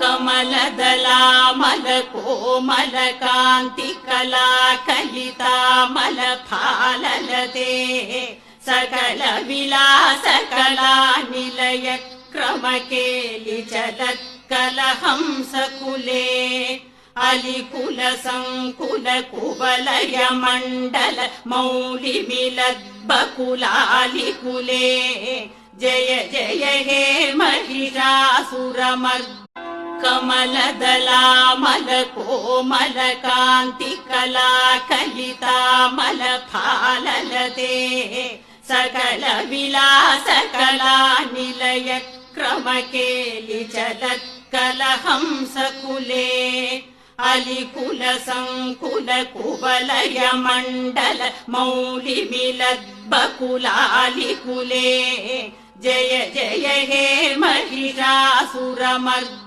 कमलदलामलकोमलकान्तिकला कलितामलफाललते सकलविलासकला निलय क्रमकेलिचलत्कलहंसकुले अलिकुलसङ्कुलकुवलय मण्डल मौलिमिलद्बकुलालिकुले जय जय हे महिषासुरमर्दिनि कमलदलामलकोमलकान्तिकला कलितामलफाललते सकलविलासकला निलय क्रमकेलिचलत्कलहंसकुले अलिकुलसङ्कुलकुवलय मण्डल मौलिमिलद्बकुलालिकुले जय जय हे महिषासुरमर्दिनि।